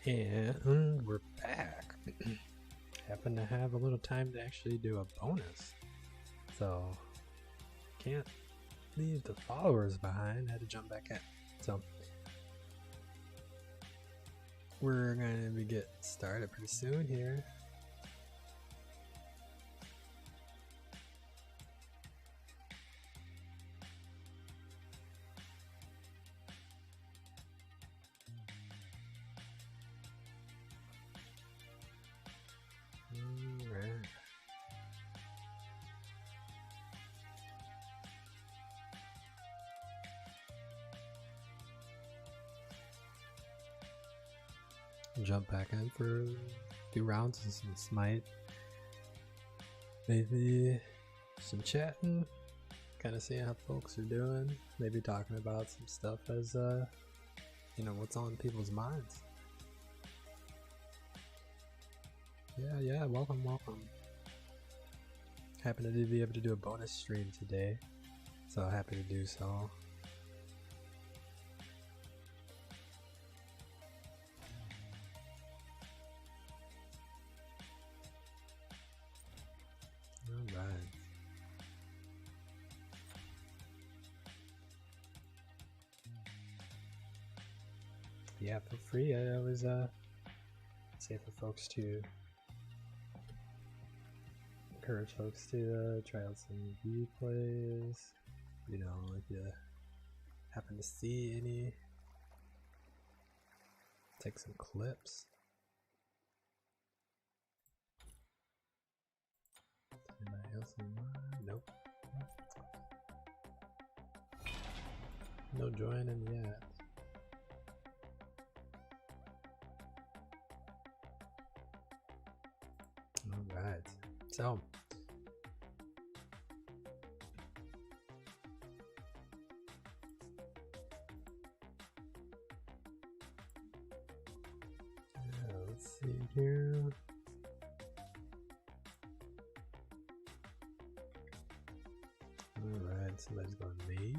And we're back. Happen to have a little time to actually do a bonus. So, can't leave the followers behind. Had to jump back in. So, we're going to get started pretty soon here. Alright. Jump back in for a few rounds of some Smite. Maybe some chatting, kind of seeing how folks are doing. Maybe talking about some stuff as, you know, what's on people's minds. Yeah, welcome. Happen to be able to do a bonus stream today, so happy to do so. Alright. Yeah, feel free. I always say for folks to encourage folks to try out some replays. You know, if you happen to see any, take some clips. Anybody else in mind? Nope. No joining yet. Alright, so let's see here. Alright, somebody's going mage.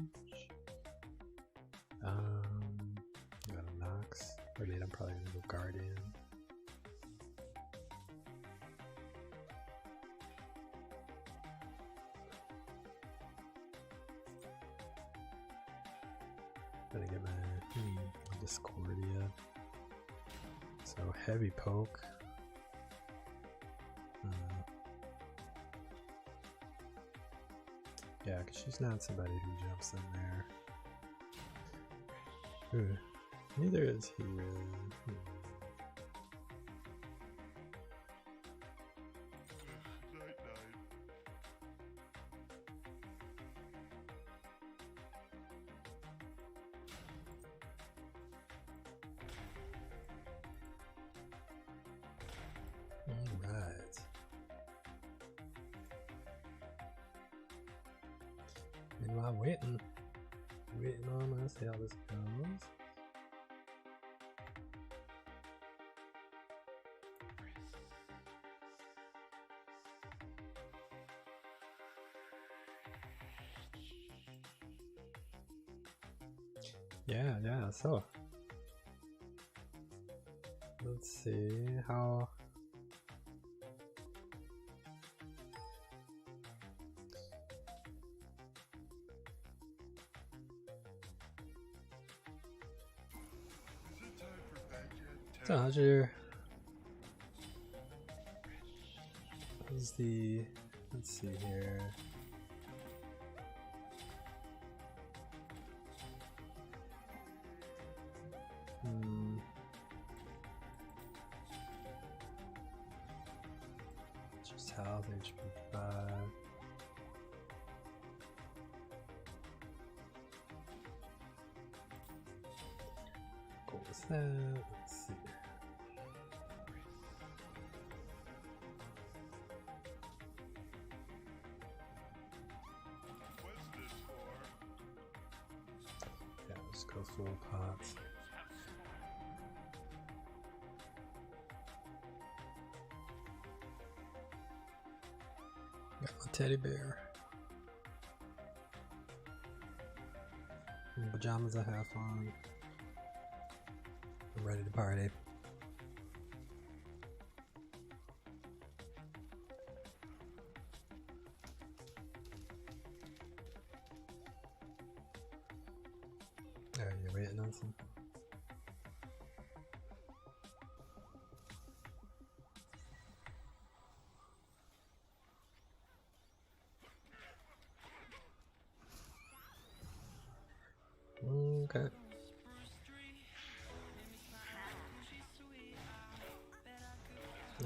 Got a Nox. I mean, I'm probably gonna go Guardian. Gonna get my Discordia. So heavy poke. Yeah, because she's not somebody who jumps in there. Ooh, neither is he really. Alright. And while waiting on, let's see how this goes. Yeah, so let's see how so how's the, let's see here. Just health, HP 5. What was that? Let's see. Yeah, let's go full pots. Got my teddy bear. And pajamas I have on. I'm ready to party.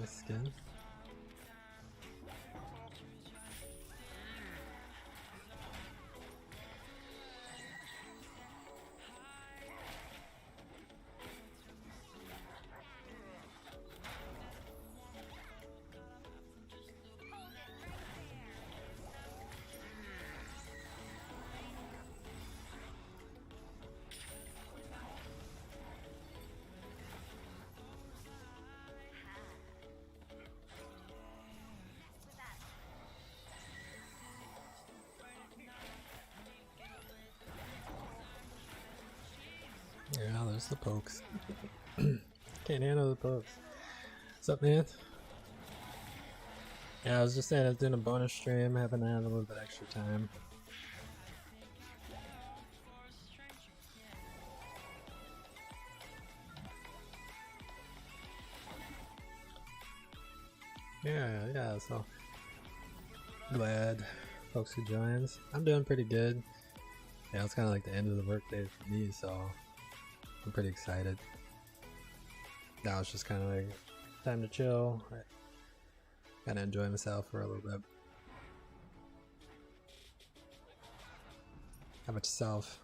nice skin. Yeah, there's the pokes. Can't handle the pokes. What's up, man? Yeah, I was just saying I was doing a bonus stream, having to have a little bit extra time. Yeah, so glad folks who joins. I'm doing pretty good. Yeah, it's kind of like the end of the workday for me, so I'm pretty excited. Now it's just kind of like time to chill, right? Kind of enjoy myself for a little bit. How about yourself?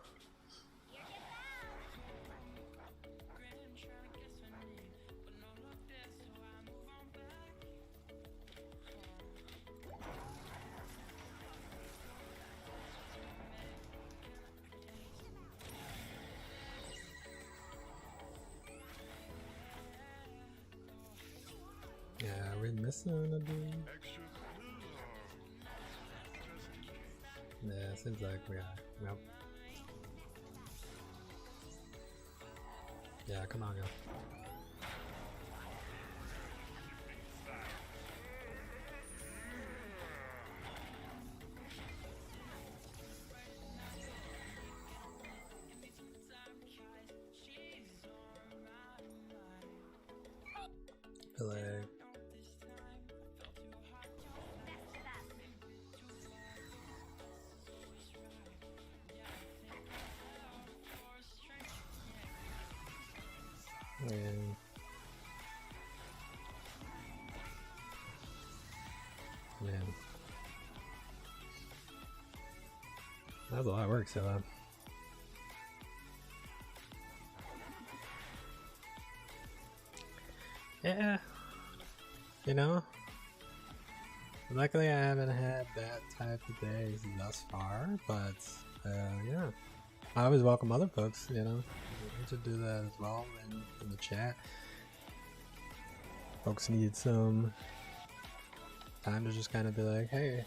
Yeah, we're missing a dude. Yeah, seems like we are. Yep. Yeah, come on, go. Feel like man, that was a lot of work, so yeah, you know, luckily I haven't had that type of day thus far, but yeah, I always welcome other folks, you know, to do that as well in the chat. Folks need some time to just kind of be like, hey,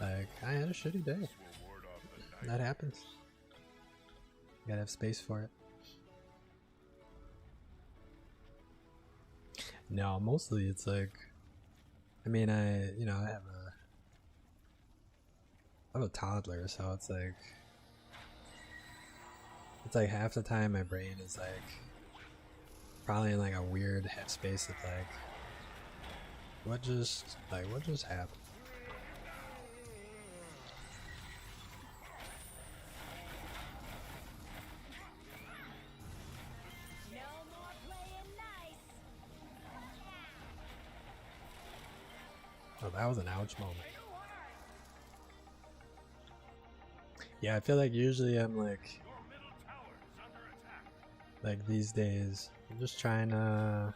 like, I had a shitty day. That happens. You gotta have space for it. No, mostly it's like, I mean, I have a toddler, so it's like half the time my brain is like probably in like a weird headspace of like, what just happened? Oh, that was an ouch moment. Yeah, I feel like usually I'm like these days I'm just trying to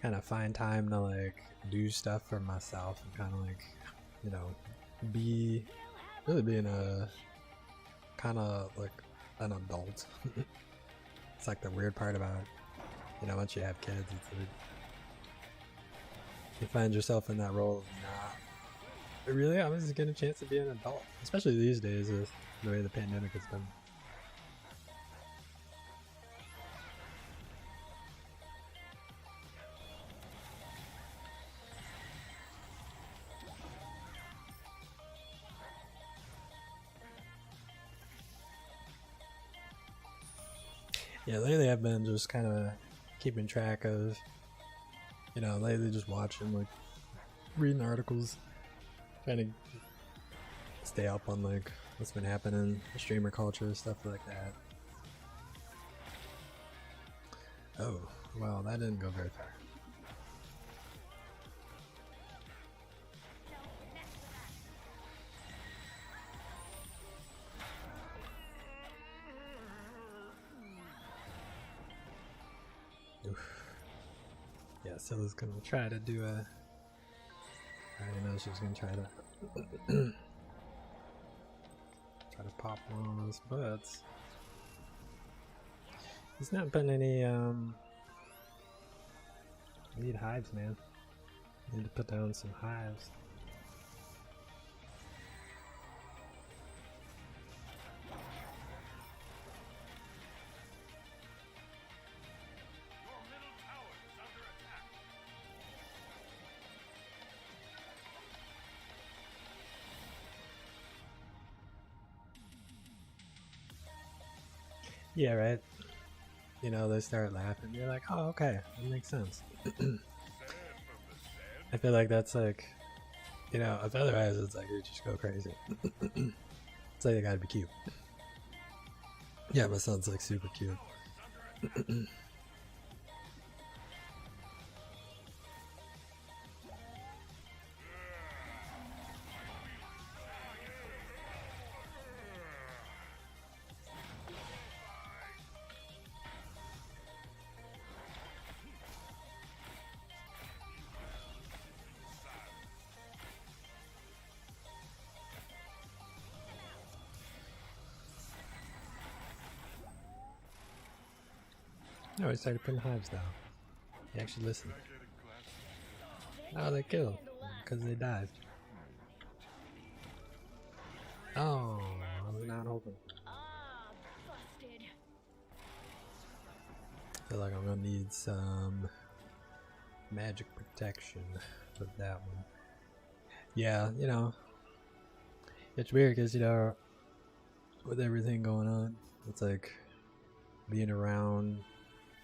kind of find time to like do stuff for myself and kind of like, you know, really being a kind of like an adult. It's like the weird part about, you know, once you have kids, it's like you find yourself in that role of not really always get a chance to be an adult, especially these days with the way the pandemic has been. Yeah, lately I've been just kind of keeping track of, you know, lately just watching, like, reading articles, trying to stay up on, like, what's been happening, streamer culture, stuff like that. Oh, Well, that didn't go very far. Oof. Yeah, Scylla's gonna try to do a... I already know she's gonna try to... try to pop one of those butts. He's not putting any, I need hives, man. I need to put down some hives. Yeah, right. You know, they start laughing. You're like, oh, okay, that makes sense. I feel like that's like, you know, if otherwise it's like you just go crazy. It's like they gotta be cute. Yeah, my son's like super cute. No, he started putting hives down. He actually listened. Oh, they killed because they died. Oh, I was not hoping. I feel like I'm gonna need some magic protection for that one. Yeah, you know, it's weird because, you know, with everything going on, it's like being around,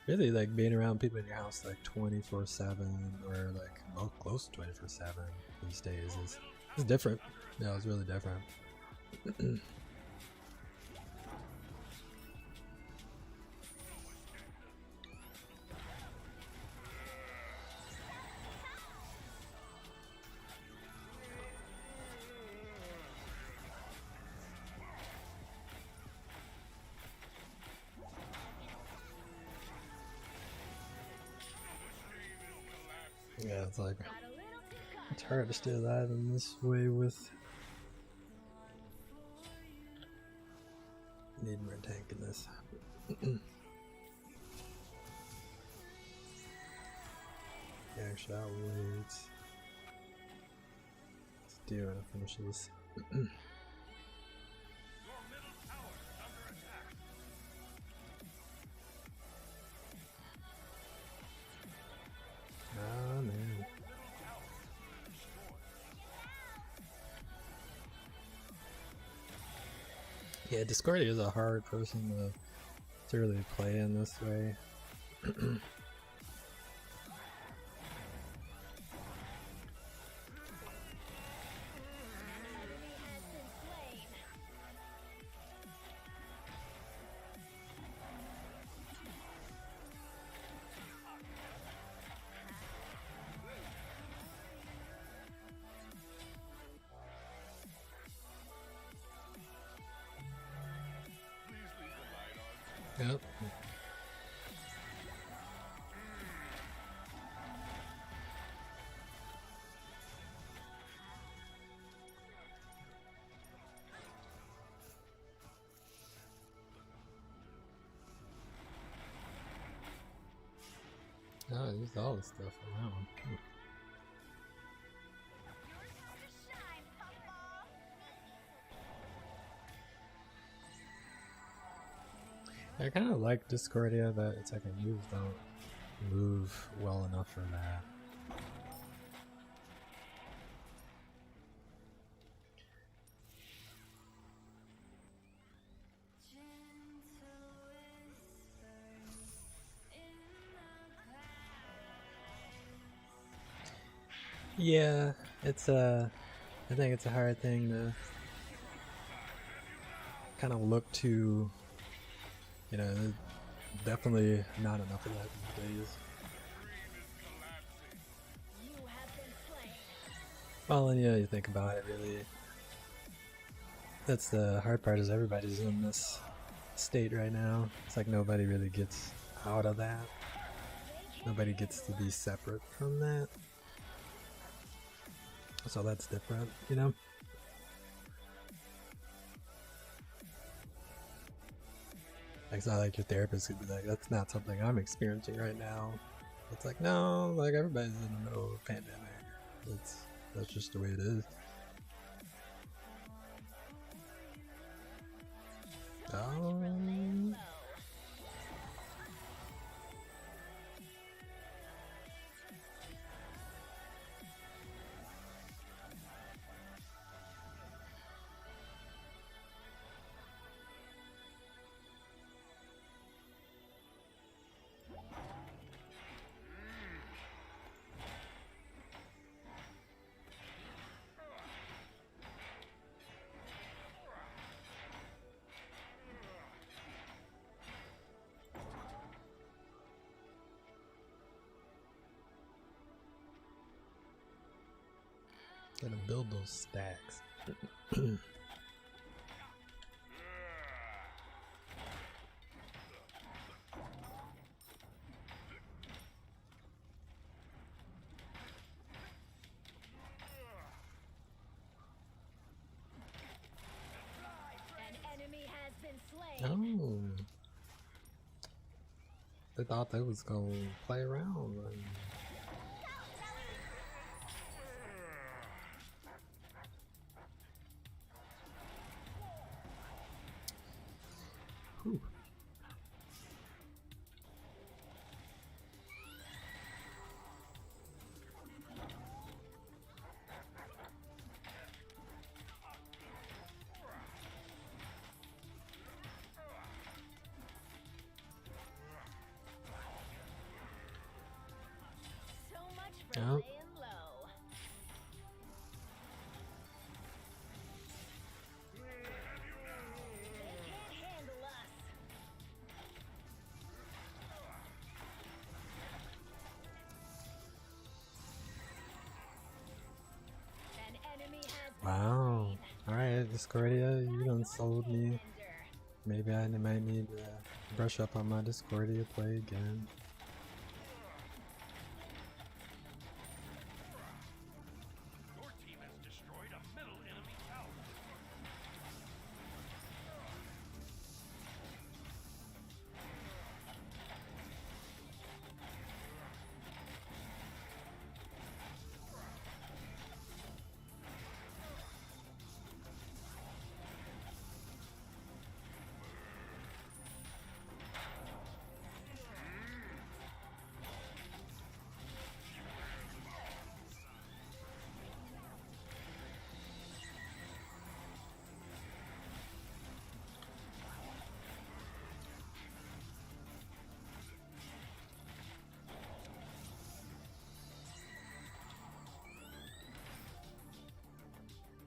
really like being around people in your house like 24/7 or like close to 24/7 these days is different. Yeah, it's really different. Yeah, it's like, it's hard to stay alive in this way with... Need more tank in this. Yeah, actually, I'll wait. Let's do it and finish this. Oh man. Yeah, Discordia is a hard person to really play in this way. Yep. Oh, I used all this stuff around. I kind of like Discordia, but it's like my moves don't move well enough for that. Yeah, it's I think it's a hard thing to kind of look to, you know, Definitely not enough of that these days. Well, and yeah, you think about it, really. That's the hard part, is everybody's in this state right now. It's like nobody really gets out of that. Nobody gets to be separate from that. So that's different, you know? It's not like your therapist could be like, that's not something I'm experiencing right now. It's like, no, like everybody's in the middle of a pandemic. That's just the way it is. Gotta build those stacks. Oh, they thought they was gonna play around. Whew. Oh. Wow. Alright, Discordia, you done sold me. Maybe I might need to brush up on my Discordia play again.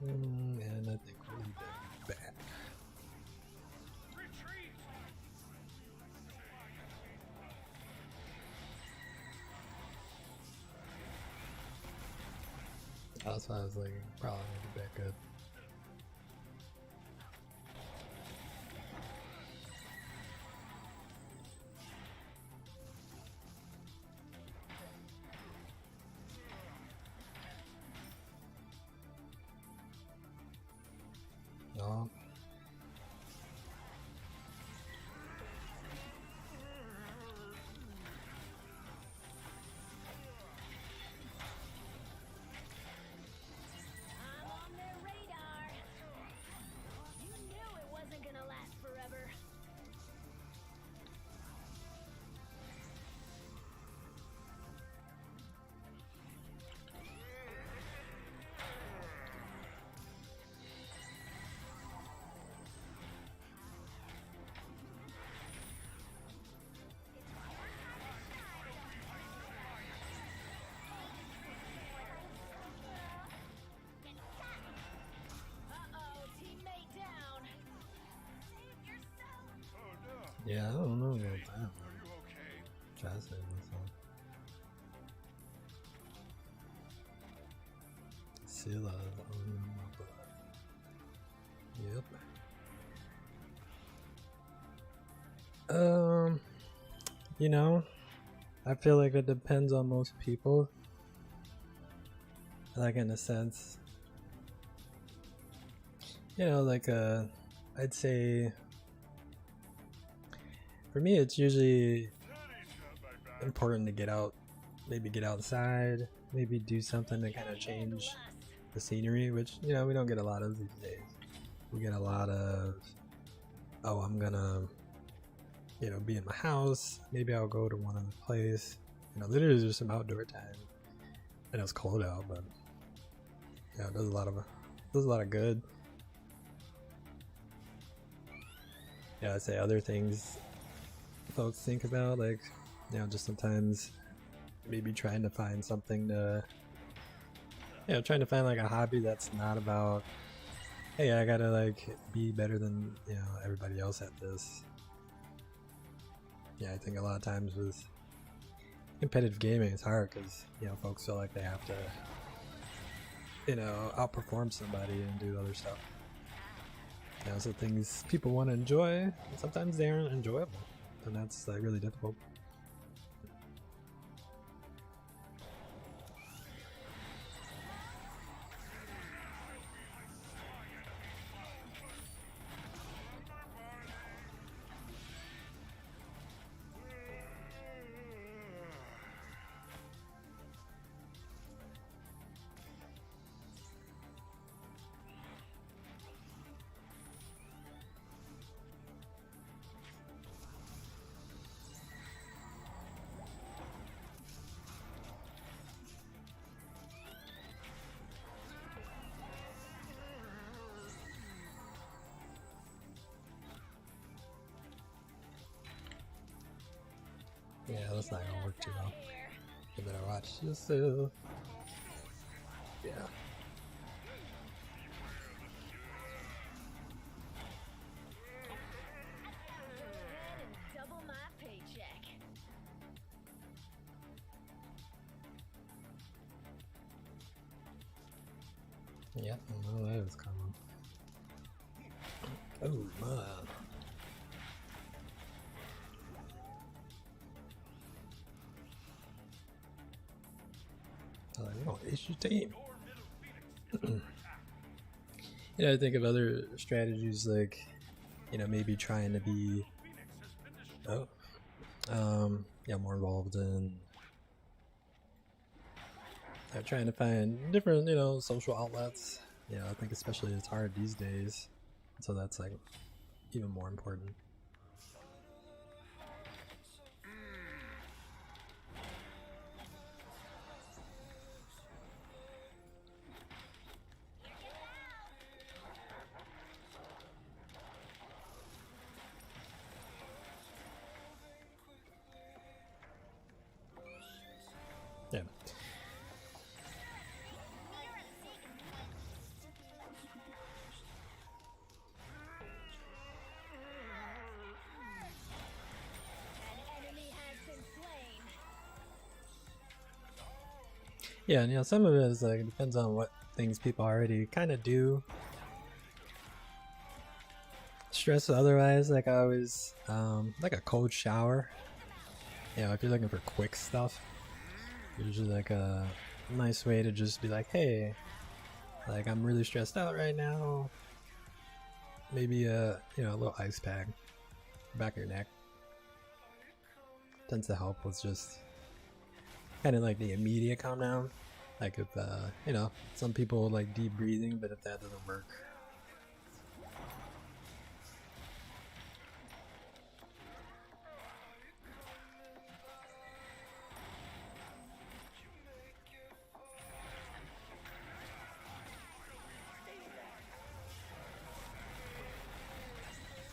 And I think we'll leave that back. That's why I was like, probably need to back up. No. Yeah, I don't know about that one. Try to say this one. Scylla on my blood. Yep. You know, I feel like it depends on most people. Like in a sense, you know, like I'd say for me it's usually important to get out, maybe get outside, maybe do something to kind of change the scenery, which you know we don't get a lot of these days. We get a lot of, oh, I'm gonna, you know, be in my house. Maybe I'll go to one other place. You know, literally just some outdoor time. And it's cold out, but yeah, it does a lot of good. Yeah, I'd say other things folks think about, like, you know, just sometimes maybe trying to find something to, you know, trying to find like a hobby that's not about, hey, I gotta like be better than, you know, everybody else at this. Yeah, I think a lot of times with competitive gaming it's hard because, you know, folks feel like they have to, you know, outperform somebody and do other stuff. You know, so things people want to enjoy, sometimes they aren't enjoyable, and that's like really difficult. Yeah, that's not gonna work too well. You better watch yourself. Yeah. Double my paycheck. Yep, I know that was coming. Oh man. Like, we don't issue team. You know, I think of other strategies like, you know, maybe trying to be, yeah, more involved in trying to find different, you know, social outlets. Yeah, I think especially it's hard these days, so that's like even more important. Yeah. An enemy has been slain. Yeah, and you know, some of it is like, it depends on what things people already kind of do. Stress otherwise, like I always, like a cold shower. You know, if you're looking for quick stuff, usually like a nice way to just be like, hey, like I'm really stressed out right now. Maybe a, you know, a little ice pack back of your neck tends to help with just kind of like the immediate calm down. Like if you know, some people like deep breathing, but if that doesn't work,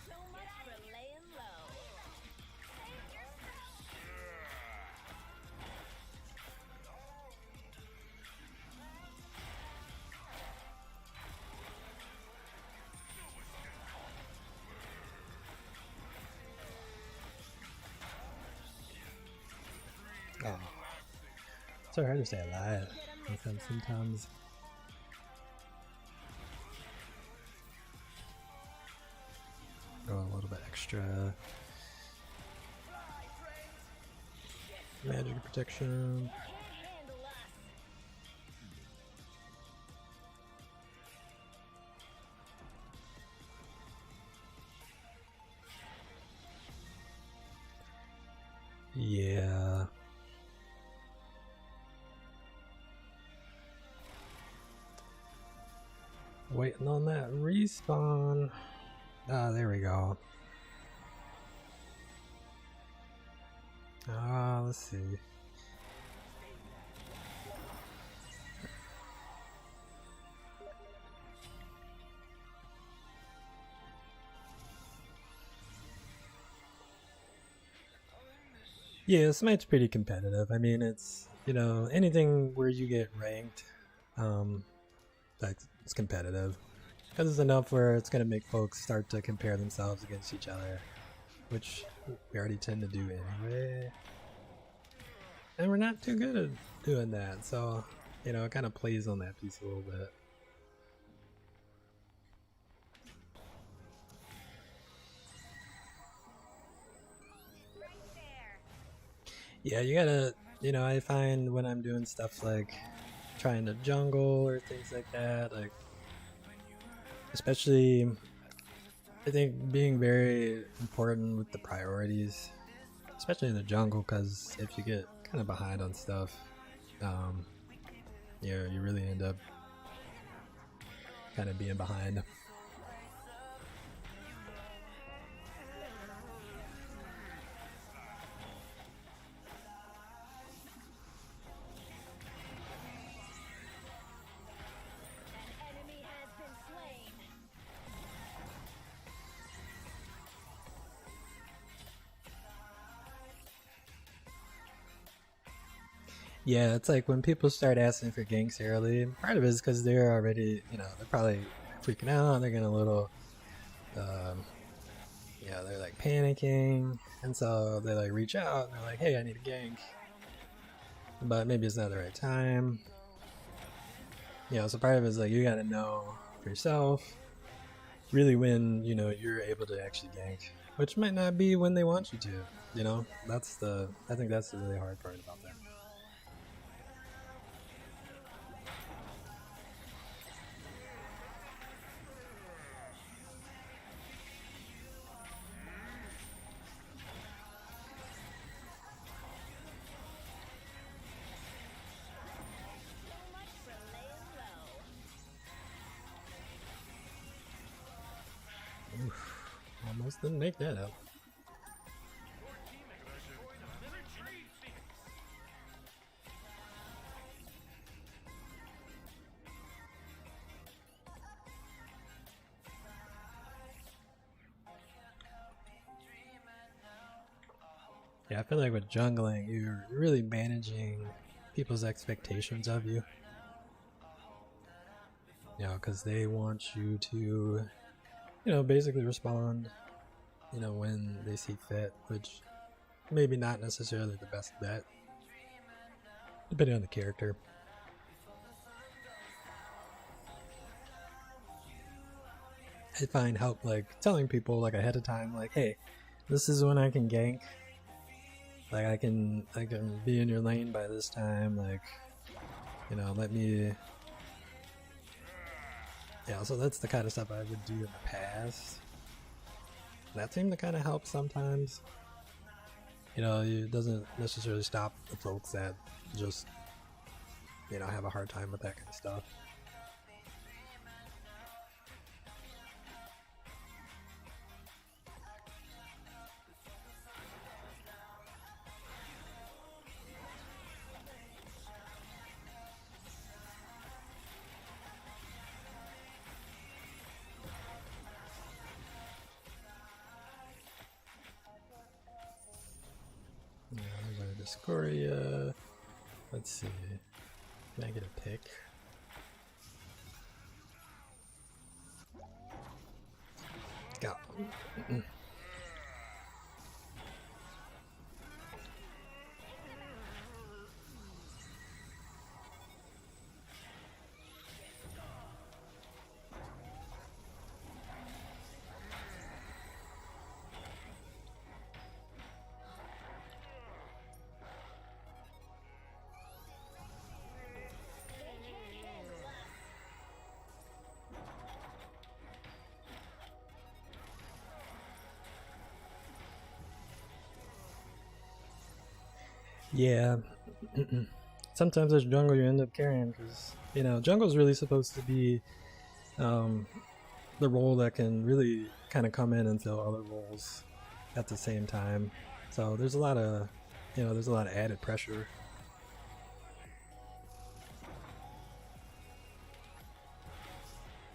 So much for laying low. Save yourself. Oh, it's so hard to stay alive. Because sometimes go a little bit extra. Magic protection. Can't handle us. Yeah. Waiting on that respawn. Ah, there we go. Ah, let's see. Yeah, Smite's pretty competitive. I mean, it's, you know, anything where you get ranked, that's it's competitive. Because it's enough where it's going to make folks start to compare themselves against each other, which we already tend to do anyway. And we're not too good at doing that, so, you know, it kind of plays on that piece a little bit. Right there. Yeah, you gotta, you know, I find when I'm doing stuff like trying to jungle or things like that, like, especially, I think being very important with the priorities, especially in the jungle, because if you get kind of behind on stuff, you really end up kind of being behind. An enemy has been slain. Yeah, it's like when people start asking for ganks early, part of it is because they're already, you know, they're probably freaking out, they're getting a little, yeah, they're like panicking, and so they like reach out and they're like, hey, I need a gank. But maybe it's not the right time. You know, so part of it is like you gotta know for yourself really when, you know, you're able to actually gank, which might not be when they want you to, you know? I think that's the really hard part about that. So much for laying low. Oof, almost didn't make that up. Yeah, I feel like with jungling, you're really managing people's expectations of you. You know, because they want you to, you know, basically respond, you know, when they see fit, which maybe not necessarily the best bet, depending on the character. I find help like telling people like ahead of time, like, hey, this is when I can gank. Like I can be in your lane by this time. Like, you know, let me. Yeah, so that's the kind of stuff I would do in the past. That seemed to kind of help sometimes. You know, it doesn't necessarily stop the folks that just, you know, have a hard time with that kind of stuff. Yeah, there's our Discoria. Let's see. Can I get a pick? Go. Yeah. Sometimes as jungle you end up carrying because, you know, jungle's really supposed to be um, the role that can really kind of come in and fill other roles at the same time. So there's a lot of, you know, there's a lot of added pressure.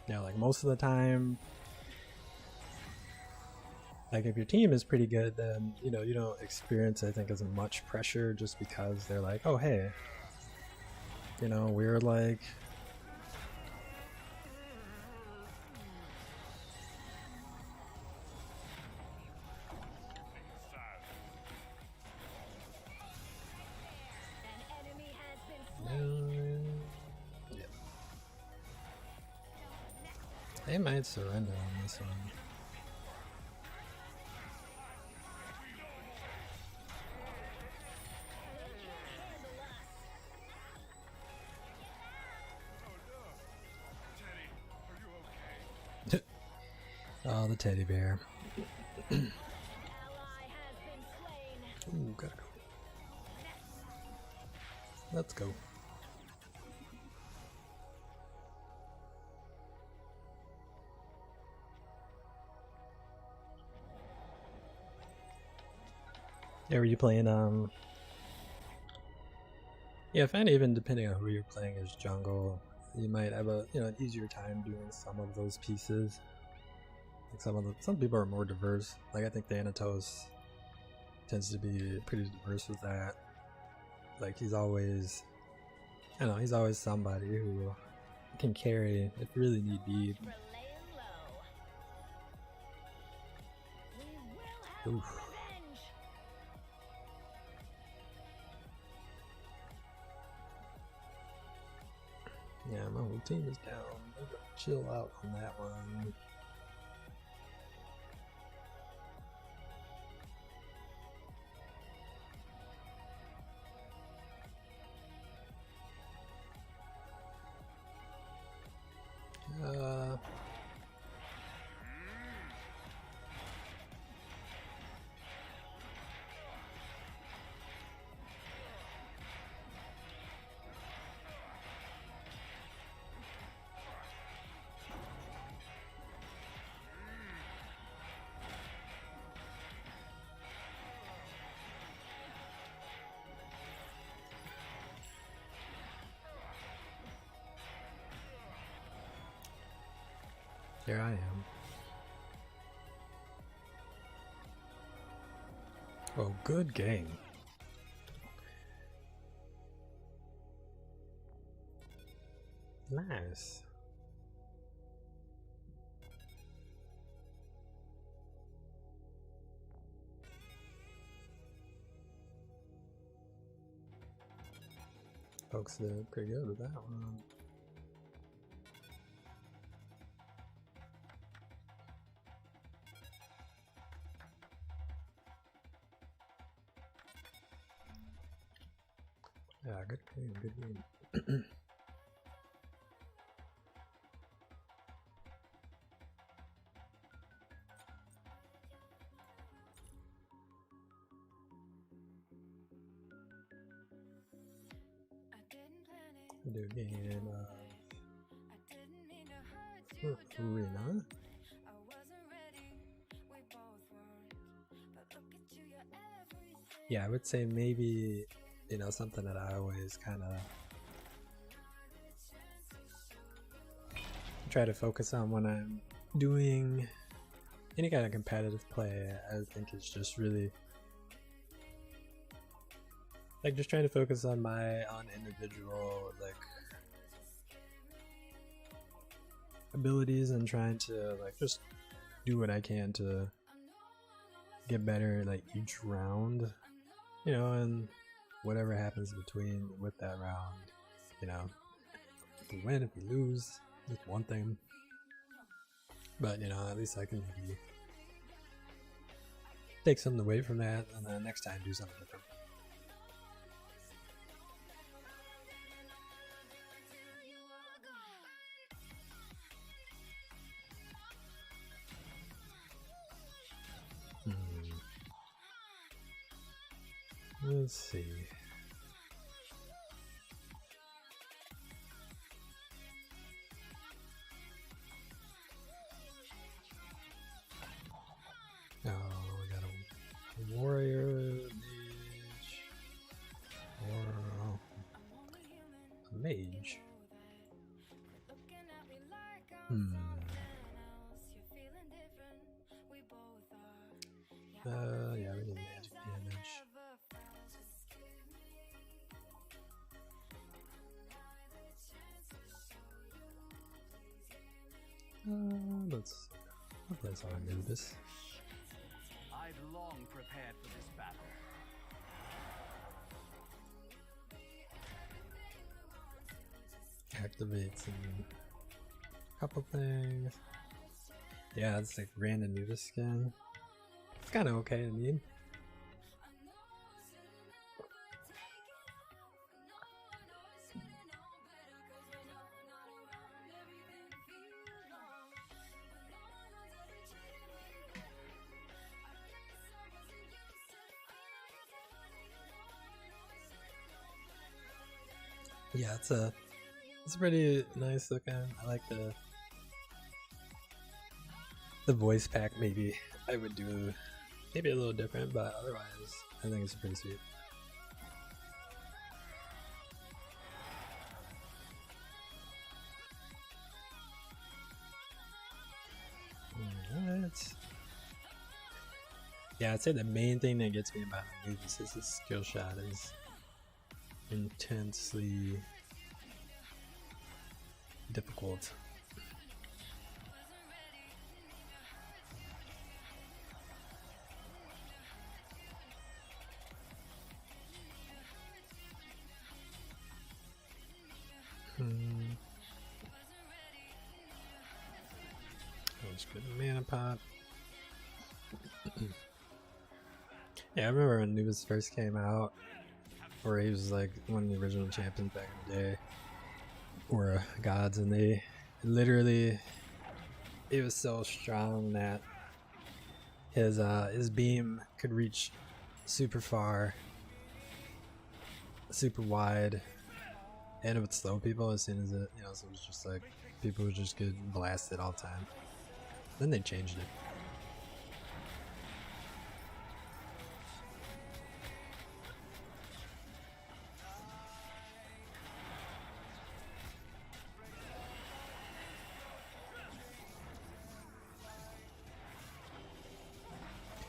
Yeah, like most of the time, like if your team is pretty good, then, you know, you don't experience, I think, as much pressure just because they're like, oh, hey, you know, we're like, An enemy has been slain. yeah. They might surrender on this one. Oh, the teddy bear. Ally has been slain. Ooh, gotta go. Let's go. Yeah, were you playing, yeah, I find even depending on who you're playing as jungle, you might have a, you know, an easier time doing some of those pieces. Like some people are more diverse. Like I think Thanatos tends to be pretty diverse with that. Like he's always, I don't know, he's always somebody who can carry if really need be. For laying low. We will have Oof. revenge. Yeah, my whole team is down. I'm gonna chill out on that one. Uh, here I am. Oh, good game. Nice. Folks did pretty good with that one. Yeah, good game, good game. We do a game of Arena. Yeah, I would say maybe, you know, something that I always kind of try to focus on when I'm doing any kind of competitive play, I think it's just really like just trying to focus on my individual like abilities and trying to like just do what I can to get better like each round, you know, and whatever happens between with that round, you know, if we win, if we lose, it's one thing, but you know, at least I can maybe take something away from that and then next time do something different. Let's see. Rage. Yeah, we need magic damage. Let's place our Anubis. I'd long prepared for this battle. Activates a couple things. Yeah, it's like random Anubis skin. It's kind of okay, I mean. Yeah, it's pretty nice looking. I like the voice pack. Maybe I would do maybe a little different, but otherwise I think it's pretty sweet. Alright. Yeah, I'd say the main thing that gets me about Anubis is his skill shot is intensely difficult. Let's get a mana pot. Yeah, I remember when Anubis first came out, where he was like one of the original champions back in the day, or gods, and they literally, it was so strong that his beam could reach super far, super wide, and it would slow people as soon as it, you know, so it was just like people would just get blasted all the time. Then they changed it.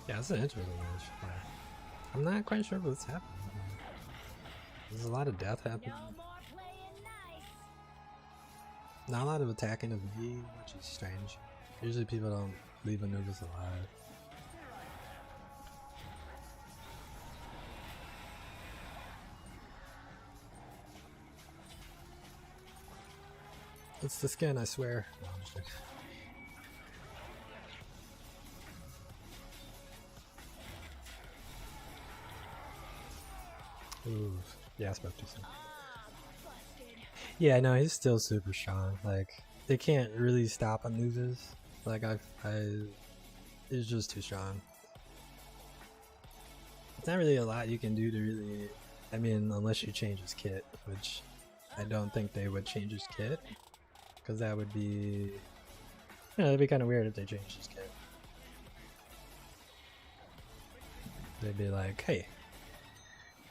Yeah, it's an interesting match. I'm not quite sure what's happening. There's a lot of death happening. No more playing nice. Not a lot of attacking of me, which is strange. Usually people don't leave Anubis alive. It's the skin, I swear. No, I'm just kidding. Ooh, yeah, I spoke too soon. Busted. Yeah, no, he's still super strong. Like, they can't really stop Anubis. Like, it's just too strong. It's not really a lot you can do to really, I mean, unless you change his kit, which I don't think they would change his kit, because that would be, you know, it'd be kind of weird if they changed his kit. They'd be like, hey,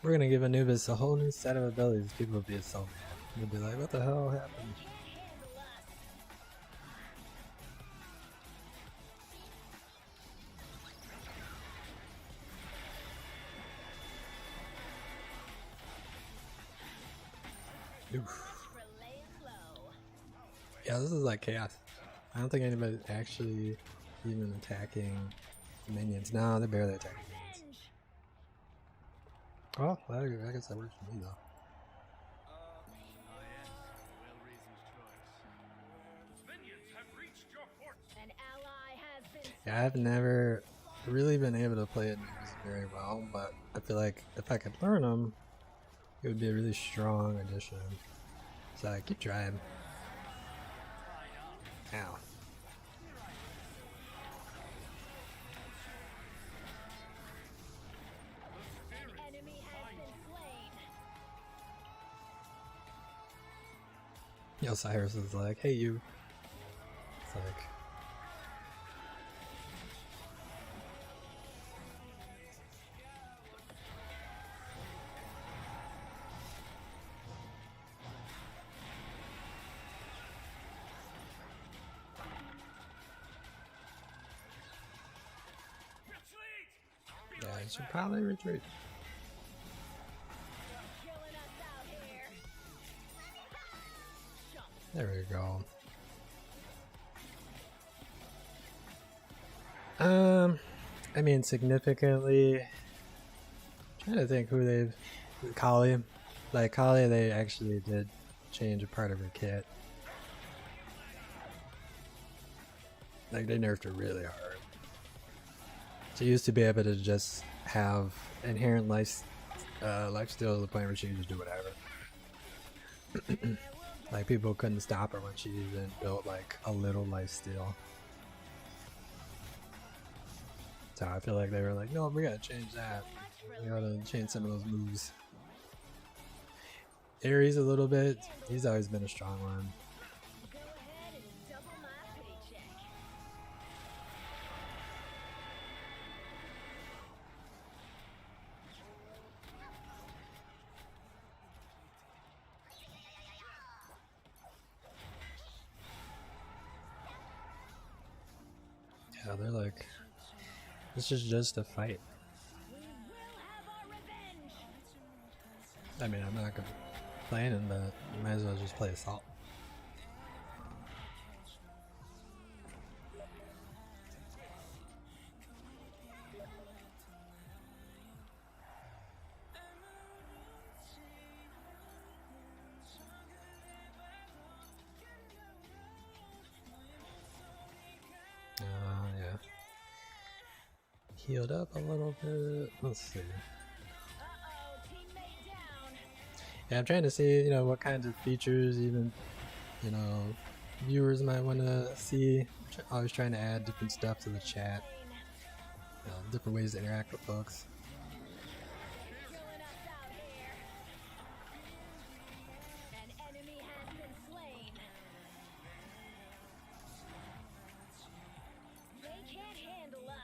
we're gonna give Anubis a whole new set of abilities. People would be so mad. They'd be like, what the hell happened? Handle us. Oof. For laying low. Yeah, this is like chaos. I don't think anybody's actually even attacking minions. No, they're barely attacking minions. Revenge. Oh, I guess that works for me though. An ally has been Yeah, I've never really been able to play it very well, but I feel like if I could learn them, it would be a really strong addition. So I keep trying. Ow. An enemy has been slain. Yo, Cyrus is like, hey you. It's like, should probably retreat. Killing us out here. There we go. I mean, significantly. Trying to think who they've. Kali. Like, Kali, they actually did change a part of her kit. Like, they nerfed her really hard. She used to be able to just have inherent life steal to the point where she could just do whatever. Like, people couldn't stop her when she even built, like, a little life steal. So I feel like they were like, no, we gotta change that. We gotta change some of those moves. Ares a little bit. He's always been a strong one. Go ahead and double my paycheck. Yeah, they're like, this is just a fight. We will have our revenge. I mean, I'm not complaining, but you might as well just play Assault. Yeah. Healed up a little bit. Let's see. Uh-oh, teammate down. Yeah, I'm trying to see, you know, what kinds of features even, you know, viewers might want to see. Always trying to add different stuff to the chat. You know, different ways to interact with folks. Killing us out here. An enemy has been slain. They can't handle us.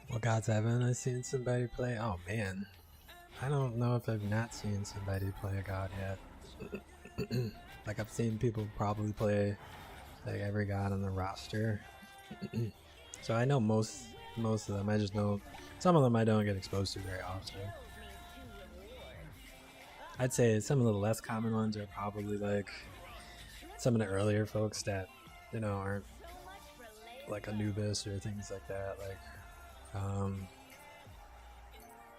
Well, gods, haven't I seen somebody play? Oh man, I don't know if I've not seen somebody play a god yet. Like, I've seen people probably play like every god on the roster. So I know most of them. I just know some of them I don't get exposed to very often. I'd say some of the less common ones are probably like some of the earlier folks that, you know, aren't So much for laying like Anubis or things like that.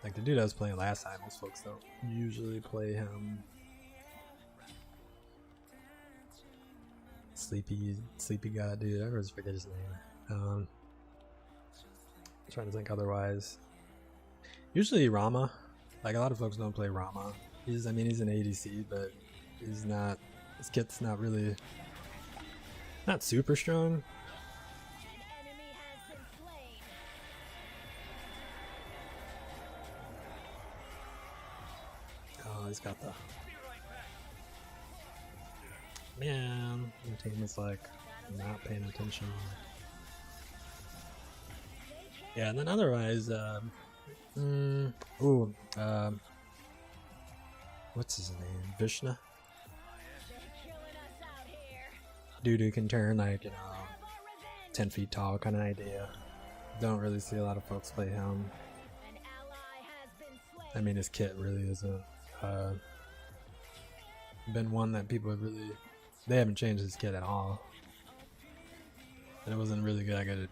Like the dude I was playing last time, most folks don't usually play him. Sleepy god dude, I always forget his name. Trying to think otherwise. Usually Rama. Like, a lot of folks don't play Rama. He's an ADC, but he's not, his kit's not really, not super strong. An enemy has been slain. Oh, he's got the, man, your team is like not paying attention. Yeah, and then otherwise, what's his name? Vishnu? They're killing us out here. Dude who can turn, like, you know, Have our revenge. 10 feet tall kind of idea. Don't really see a lot of folks play him. An ally has been slain. I mean, his kit really isn't been one that people have really, they haven't changed his kit at all. And it wasn't really good to begin with.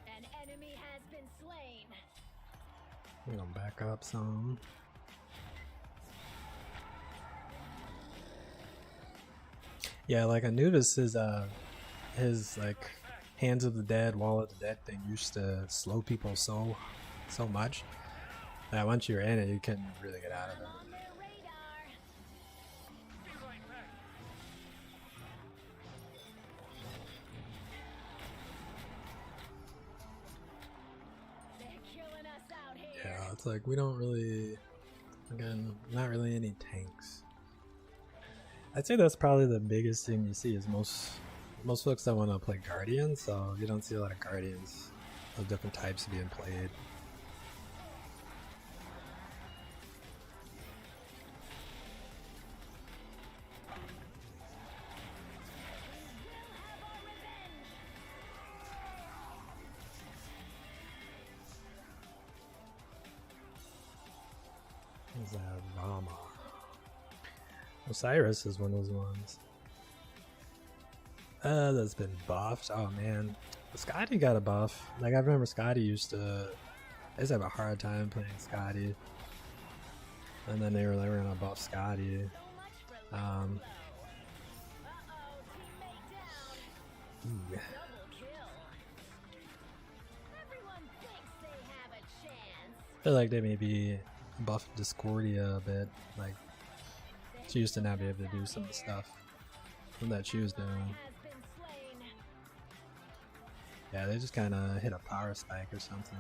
An enemy has been slain. I'm gonna back up some. Yeah, like Anubis is his like Hands of the Dead, Wall of the Dead thing used to slow people so much that once you're in it, you couldn't really get out of it. On their radar. They're killing us out here. Yeah, it's like we don't really, again, not really any tanks. I'd say that's probably the biggest thing you see is most folks don't want to play Guardians, so you don't see a lot of Guardians of different types being played. What's that? Rama. Osiris is one of those ones. That's been buffed. Oh man, Scotty got a buff. Like I remember Scotty used to have a hard time playing Scotty, and then they were like, we're gonna buff Scotty. Ooh. I feel like they maybe buffed Discordia a bit. Like she used to not be able to do some of the stuff that she was doing. Yeah, they just kind of hit a power spike or something.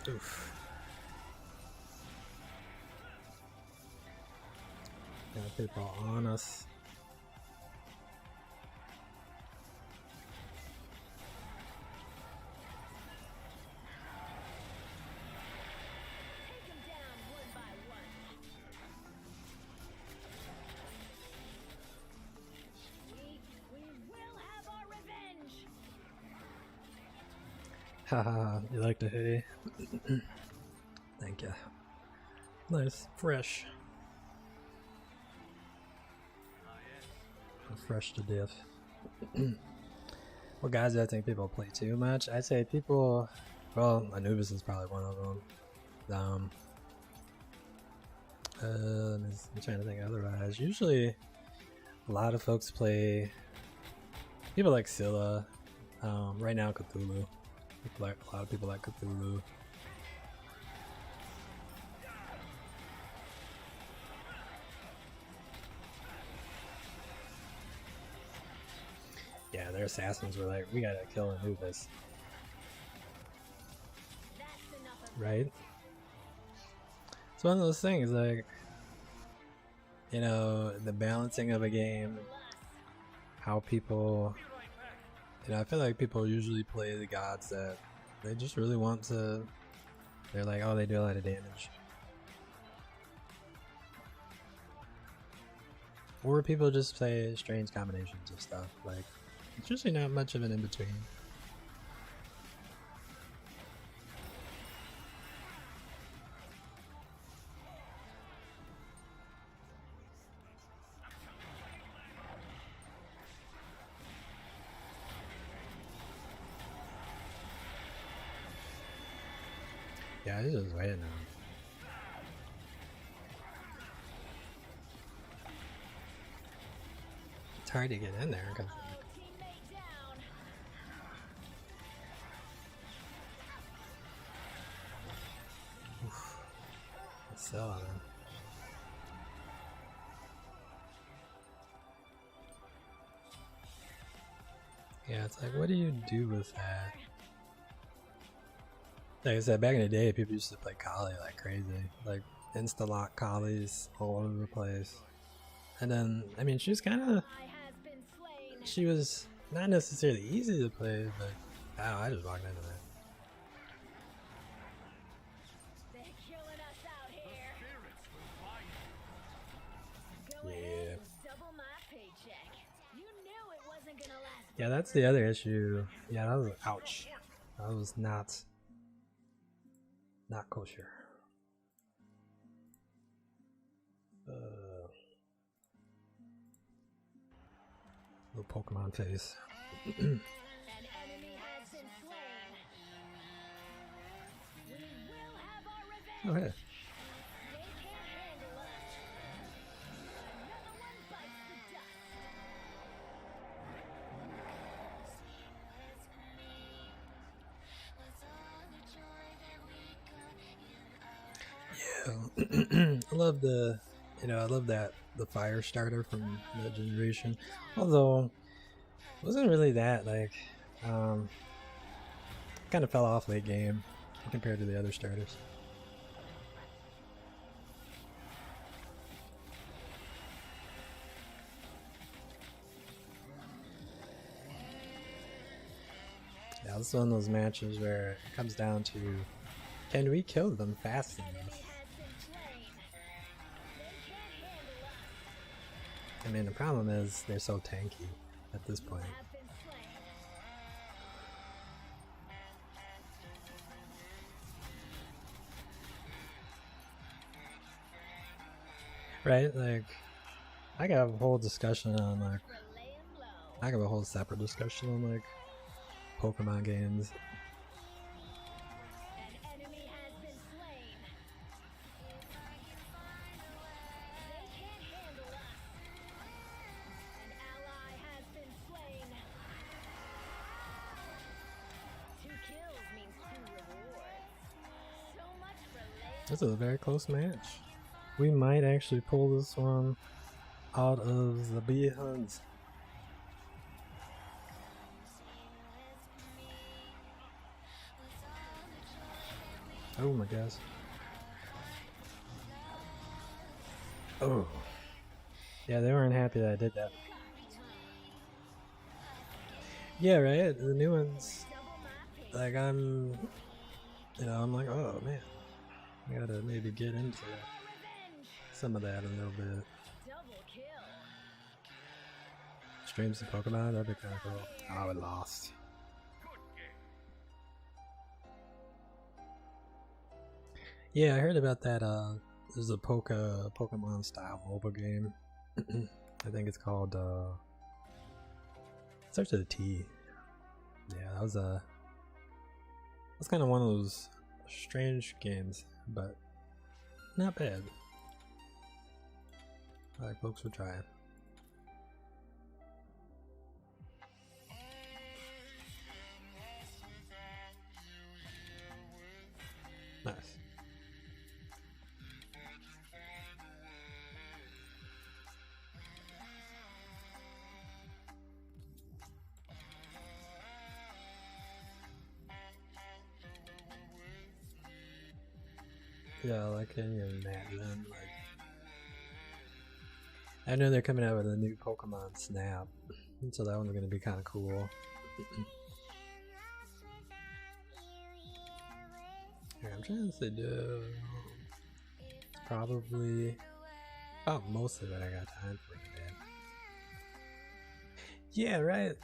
Oof. Got people on us. Take 'em down one by one. We will have our revenge. Haha, you like the hoodie? Thank you. Nice, fresh. Fresh to death. Well, guys, I think people play too much. I'd say people. Well, Anubis is probably one of them. I'm trying to think otherwise. Usually, a lot of folks play. People like Scylla. Right now, Cthulhu. A lot of people like Cthulhu. Yeah, their assassins were like, we gotta kill Anubis. Right? It's one of those things, like, you know, the balancing of a game, how people, you know, I feel like people usually play the gods that they just really want to, they're like, oh, they do a lot of damage. Or people just play strange combinations of stuff, like, it's usually not much of an in-between. Yeah, he's just waiting now. It's hard to get in there because so yeah, it's like, what do you do with that? Like I said, back in the day, people used to play Kali like crazy, like insta-lock Kalis all over the place. And then, I mean, she was not necessarily easy to play, but I don't know, I just walked into that. They're killing us out here. Go Yeah. ahead and double my paycheck. You knew it wasn't gonna last. Yeah, that's the other issue. Yeah, that was, ouch. That was not kosher. Little Pokemon face. An enemy has been slain. We will have our revenge. Oh, yeah. They can't Yeah, I love I love the fire starter from that generation. Although it wasn't really that kind of fell off late game compared to the other starters. Yeah, this is one of those matches where it comes down to, can we kill them fast enough? I mean, the problem is they're so tanky at this point. Right? Like, I could have a whole discussion on I could have a whole separate discussion on Pokemon games. This is a very close match. We might actually pull this one out of the B-Huns. Oh my gosh. Oh. Yeah, they weren't happy that I did that. Yeah, right? The new ones, I'm like, oh man, I gotta maybe get into some of that a little bit. Stream some Pokemon, that'd be kind of cool. Oh, I lost. Yeah, I heard about that. There's a Pokemon style mobile game. I think it's called it starts with a T. Yeah, that was kind of one of those strange games, but not bad. Like folks were trying. Nice. Yeah, like any of that then, I know they're coming out with a new Pokemon Snap, so that one's gonna be kinda cool. Here, I'm trying to say probably about most of it I got time for today. Yeah, right.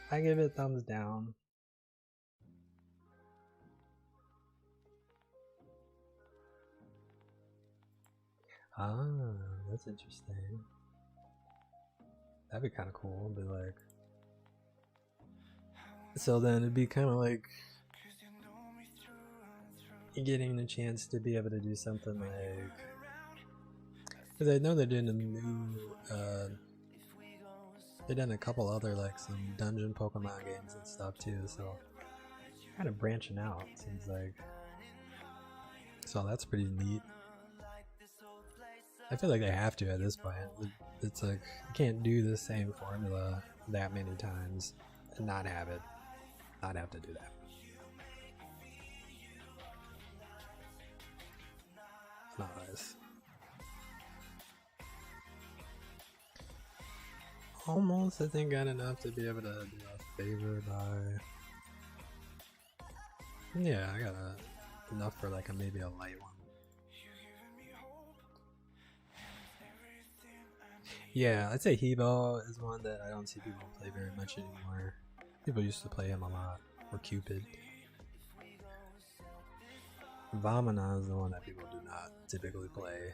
I give it thumbs down. Ah, that's interesting. That'd be kind of cool, but so then it'd be kind of like getting the chance to be able to do something because I know they're doing a new, they've done a couple other some dungeon Pokemon games and stuff too, so kind of branching out, seems like. So that's pretty neat. I feel like they have to at this point. It's like you can't do the same formula that many times and not have to do that. It's not nice. Almost, I think, got enough to be able to do a favor by. Yeah, I got enough for maybe a light one. Yeah, I'd say Hebo is one that I don't see people play very much anymore. People used to play him a lot, or Cupid. Vamana is the one that people do not typically play.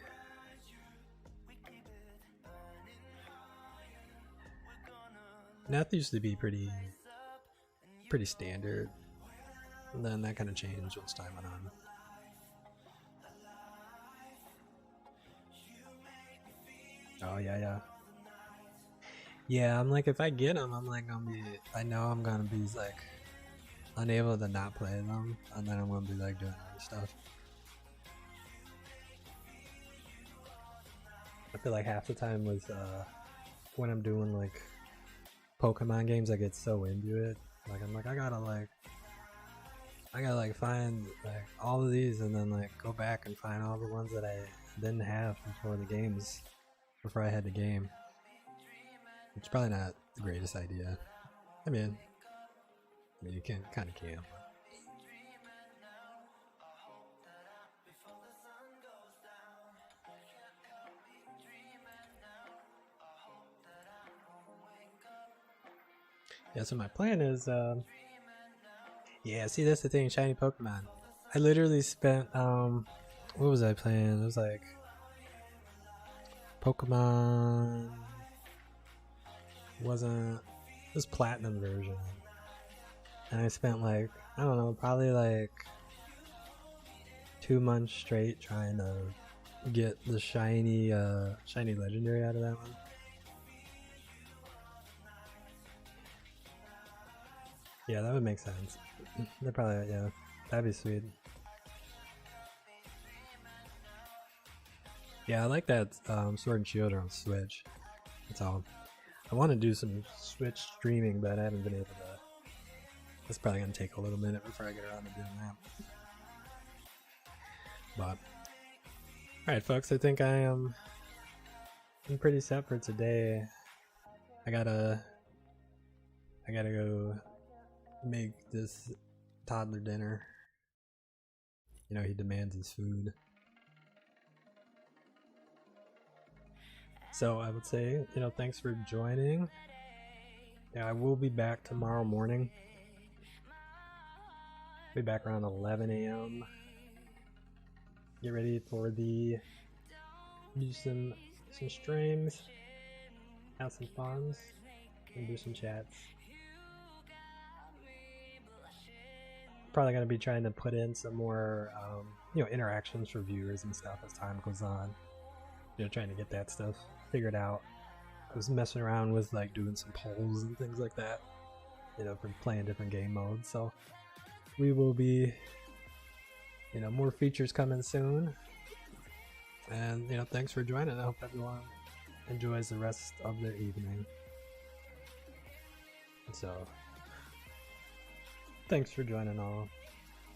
Nath used to be pretty standard, and then that kind of changed as time went on. Oh yeah. Yeah, I'm like, if I get them, I'm I know I'm gonna be unable to not play them, and then I'm gonna be doing other stuff. feel like half the time with when I'm doing like Pokemon games, I get so into it. Like I'm like I gotta like find like all of these and then like go back and find all the ones that I didn't have before I had the game. It's probably not the greatest idea. I mean you can kind of can. Yeah, so my plan is, yeah, see, that's the thing, shiny Pokemon. I literally spent, what was I playing? It was like, Pokemon, it was Platinum version. And I spent like, I don't know, probably like 2 months straight trying to get the shiny legendary out of that one. Yeah, that would make sense. That probably, yeah, that'd be sweet. Yeah, I like that Sword and Shield on Switch. That's all. I want to do some Switch streaming, but I haven't been able to. That's probably gonna take a little minute before I get around to doing that. But alright folks, I think I'm pretty set for today. I gotta go make this toddler dinner. You know, he demands his food. So I would say, you know, thanks for joining. Yeah, I will be back tomorrow morning. Be back around 11 a.m. Get ready for do some streams, have some fun, and do some chats. Probably going to be trying to put in some more, you know, interactions for viewers and stuff as time goes on. You know, trying to get that stuff figured out. I was messing around with like doing some polls and things like that, you know, for playing different game modes. So we will be, you know, more features coming soon. And, you know, thanks for joining. I hope everyone enjoys the rest of their evening. So, thanks for joining all.